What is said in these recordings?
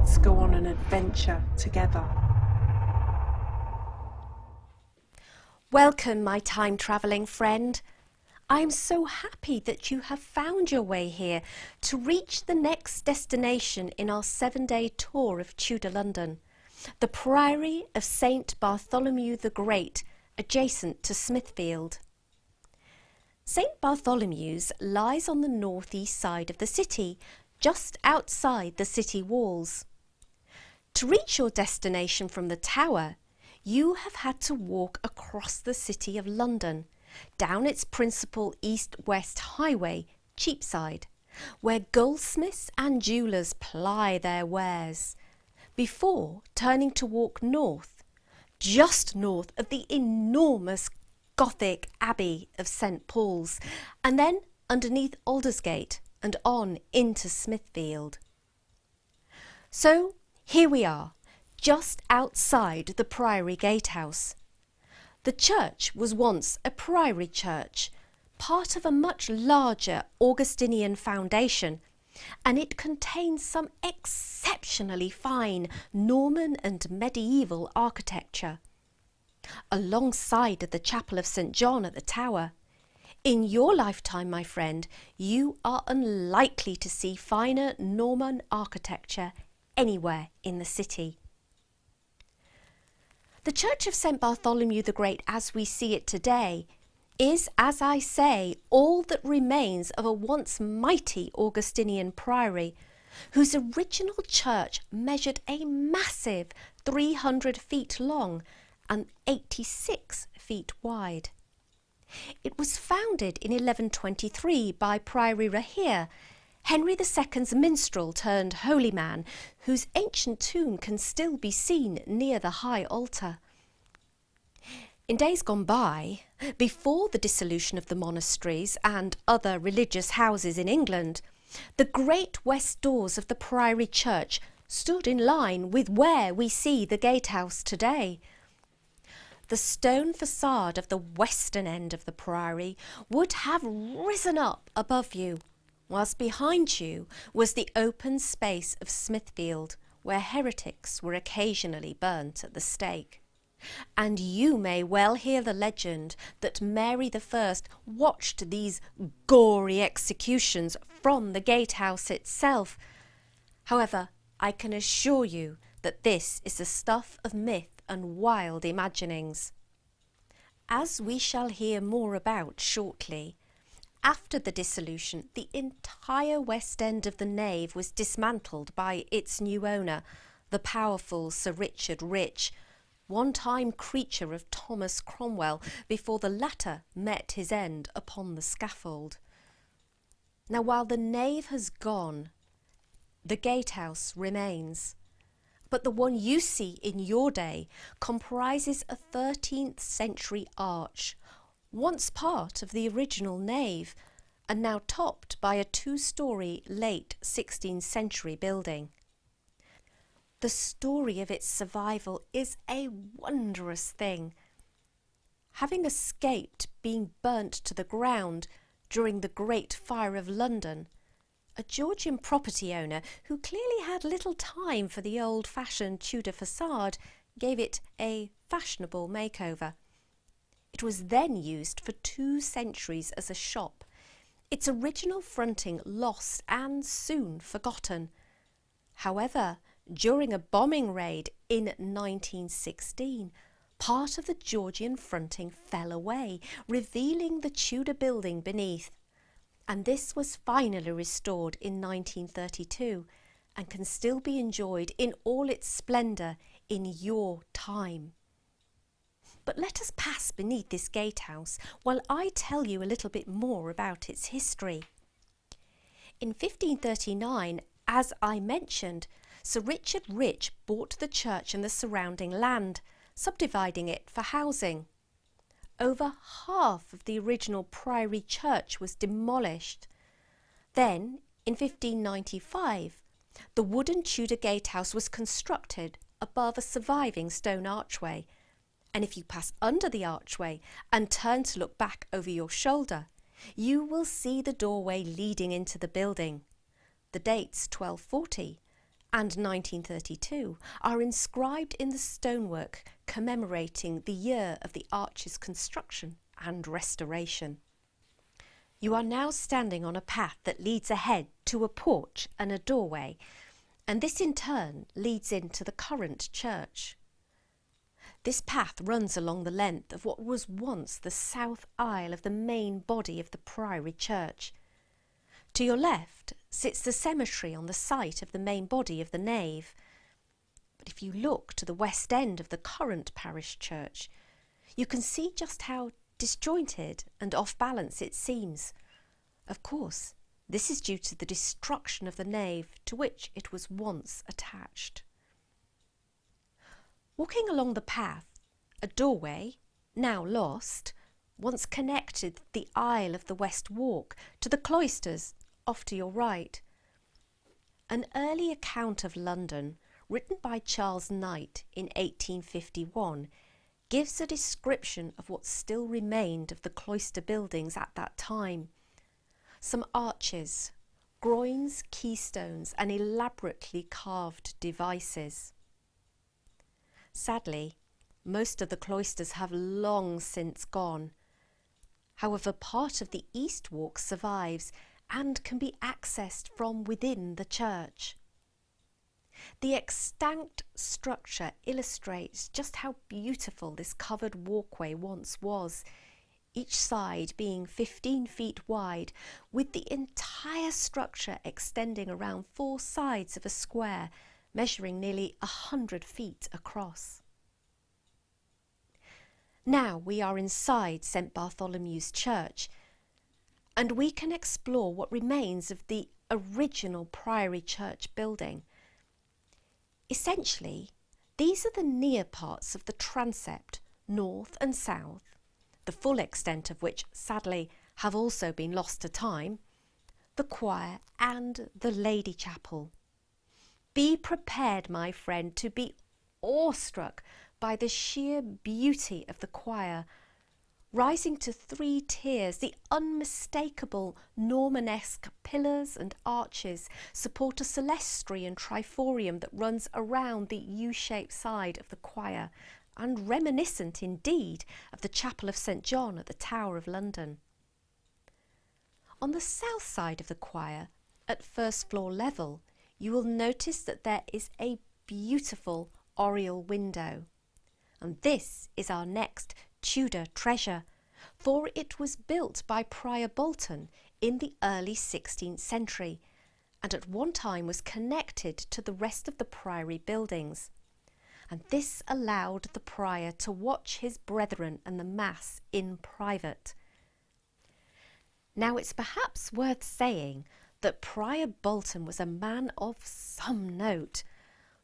Let's go on an adventure together. Welcome, my time-travelling friend. I am so happy that you have found your way here to reach the next destination in our 7-day tour of Tudor London, the Priory of St Bartholomew the Great, adjacent to Smithfield. St Bartholomew's lies on the northeast side of the city, just outside the city walls. To reach your destination from the tower, you have had to walk across the city of London, down its principal east-west highway, Cheapside, where goldsmiths and jewellers ply their wares, before turning to walk north, just north of the enormous Gothic Abbey of St Paul's, and then underneath Aldersgate and on into Smithfield. So here we are, just outside the Priory gatehouse. The church was once a priory church, part of a much larger Augustinian foundation, and it contains some exceptionally fine Norman and medieval architecture. Alongside the chapel of St John at the tower, in your lifetime, my friend, you are unlikely to see finer Norman architecture anywhere in the city. The Church of St Bartholomew the Great, as we see it today, is, as I say, all that remains of a once mighty Augustinian priory, whose original church measured a massive 300 feet long and 86 feet wide. It was founded in 1123 by Priory Rahir, Henry II's minstrel turned holy man, whose ancient tomb can still be seen near the high altar. In days gone by, before the dissolution of the monasteries and other religious houses in England, the great west doors of the Priory Church stood in line with where we see the gatehouse today. The stone facade of the western end of the Priory would have risen up above you, whilst behind you was the open space of Smithfield, where heretics were occasionally burnt at the stake. And you may well hear the legend that Mary I watched these gory executions from the gatehouse itself. However, I can assure you that this is the stuff of myth and wild imaginings. As we shall hear more about shortly, after the dissolution, the entire west end of the nave was dismantled by its new owner, the powerful Sir Richard Rich, one-time creature of Thomas Cromwell, before the latter met his end upon the scaffold. Now, while the nave has gone, the gatehouse remains. But the one you see in your day comprises a 13th century arch, once part of the original nave, and now topped by a 2-storey late 16th century building. The story of its survival is a wondrous thing. Having escaped being burnt to the ground during the Great Fire of London, a Georgian property owner who clearly had little time for the old-fashioned Tudor facade gave it a fashionable makeover. It was then used for 2 centuries as a shop, its original fronting lost and soon forgotten. However, during a bombing raid in 1916, part of the Georgian fronting fell away, revealing the Tudor building beneath. And this was finally restored in 1932 and can still be enjoyed in all its splendour in your time. But let us pass beneath this gatehouse while I tell you a little bit more about its history. In 1539, as I mentioned, Sir Richard Rich bought the church and the surrounding land, subdividing it for housing. Over half of the original Priory church was demolished. Then, in 1595, the wooden Tudor gatehouse was constructed above a surviving stone archway, and if you pass under the archway and turn to look back over your shoulder, you will see the doorway leading into the building. The date's 1240, and 1932 are inscribed in the stonework commemorating the year of the arch's construction and restoration. You are now standing on a path that leads ahead to a porch and a doorway, and this in turn leads into the current church. This path runs along the length of what was once the south aisle of the main body of the Priory church. To your left sits the cemetery on the site of the main body of the nave. But if you look to the west end of the current parish church, you can see just how disjointed and off balance it seems. Of course, this is due to the destruction of the nave to which it was once attached. Walking along the path, a doorway, now lost, once connected the aisle of the west walk to the cloisters off to your right. An early account of London, written by Charles Knight in 1851, gives a description of what still remained of the cloister buildings at that time. Some arches, groins, keystones, and elaborately carved devices. Sadly, most of the cloisters have long since gone. However, part of the east walk survives and can be accessed from within the church. The extant structure illustrates just how beautiful this covered walkway once was, each side being 15 feet wide, with the entire structure extending around 4 sides of a square, measuring nearly 100 feet across. Now we are inside St Bartholomew's Church, and we can explore what remains of the original Priory Church building. Essentially, these are the near parts of the transept, north and south, the full extent of which, sadly, have also been lost to time, the choir and the Lady Chapel. Be prepared, my friend, to be awestruck by the sheer beauty of the choir. Rising to 3 tiers, the unmistakable Normanesque pillars and arches support a clerestory and triforium that runs around the U-shaped side of the choir, and reminiscent indeed of the Chapel of St John at the Tower of London. On the south side of the choir, at first floor level, you will notice that there is a beautiful oriel window. And this is our next Tudor treasure, for it was built by Prior Bolton in the early 16th century, and at one time was connected to the rest of the priory buildings. And this allowed the prior to watch his brethren and the Mass in private. Now it's perhaps worth saying that Prior Bolton was a man of some note.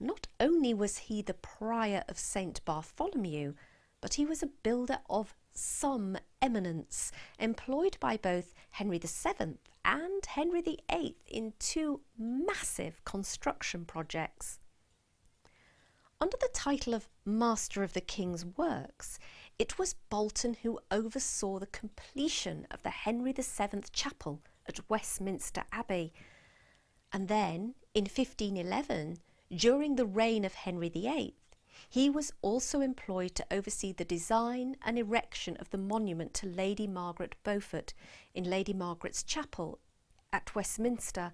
Not only was he the prior of St Bartholomew, but he was a builder of some eminence, employed by both Henry VII and Henry VIII in 2 massive construction projects. Under the title of Master of the King's Works, it was Bolton who oversaw the completion of the Henry VII Chapel at Westminster Abbey. And then, in 1511, during the reign of Henry VIII, he was also employed to oversee the design and erection of the monument to Lady Margaret Beaufort in Lady Margaret's Chapel at Westminster,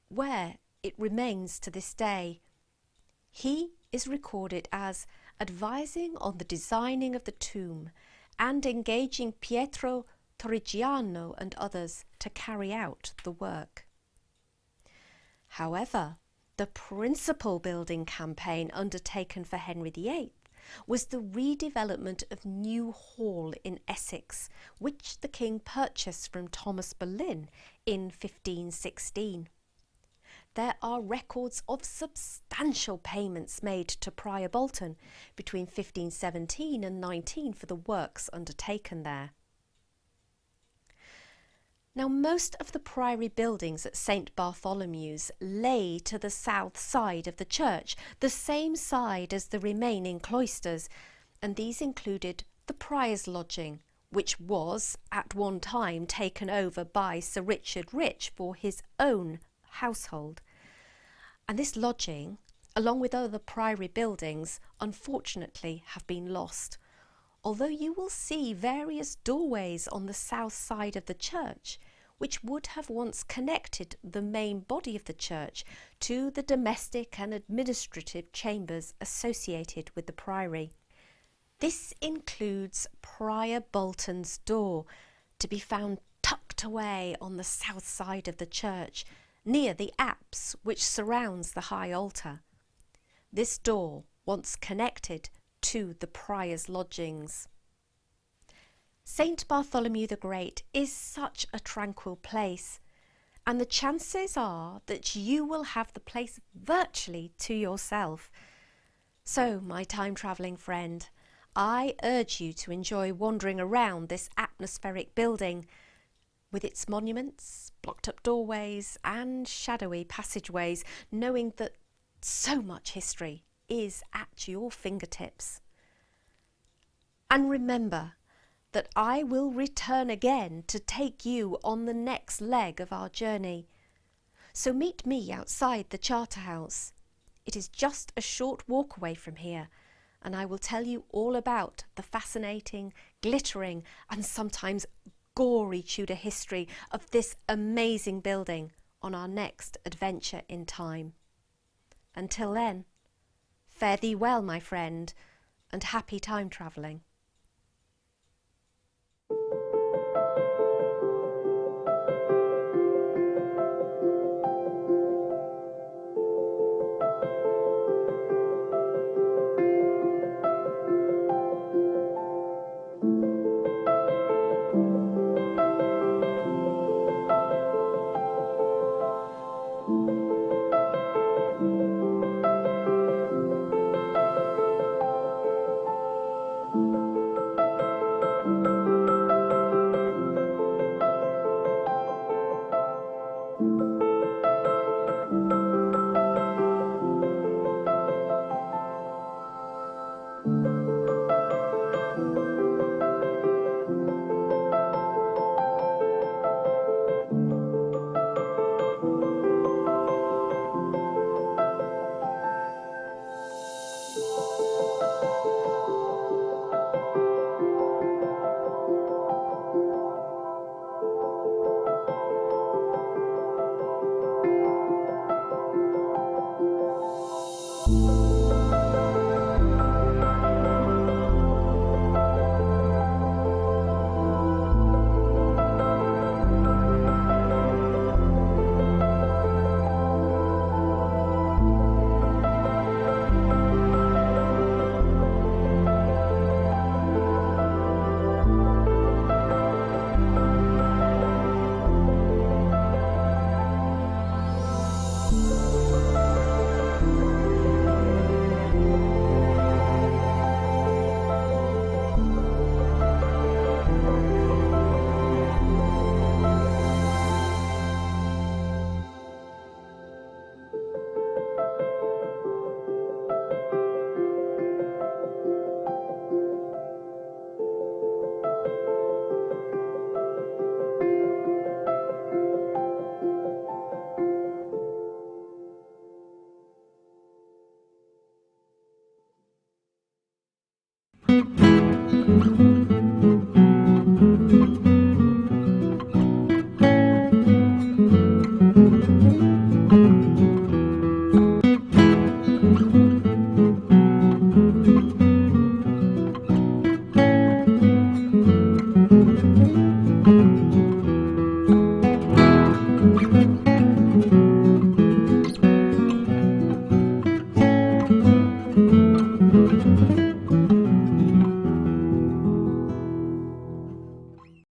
where it remains to this day. He is recorded as advising on the designing of the tomb and engaging Pietro Torrigiano and others to carry out the work. However, the principal building campaign undertaken for Henry VIII was the redevelopment of New Hall in Essex, which the king purchased from Thomas Boleyn in 1516. There are records of substantial payments made to Prior Bolton between 1517 and 19 for the works undertaken there. Now, most of the priory buildings at St Bartholomew's lay to the south side of the church, the same side as the remaining cloisters, and these included the prior's lodging, which was at one time taken over by Sir Richard Rich for his own household. And this lodging, along with other priory buildings, unfortunately have been lost. Although you will see various doorways on the south side of the church, which would have once connected the main body of the church to the domestic and administrative chambers associated with the priory. This includes Prior Bolton's door, to be found tucked away on the south side of the church, near the apse which surrounds the high altar. This door once connected to the prior's lodgings. St. Bartholomew the Great is such a tranquil place, and the chances are that you will have the place virtually to yourself. So, my time-travelling friend, I urge you to enjoy wandering around this atmospheric building with its monuments, blocked-up doorways and shadowy passageways, knowing that so much history is at your fingertips. And remember that I will return again to take you on the next leg of our journey. So meet me outside the Charterhouse. It is just a short walk away from here, and I will tell you all about the fascinating, glittering and sometimes gory Tudor history of this amazing building on our next adventure in time. Until then, fare thee well, my friend, and happy time travelling.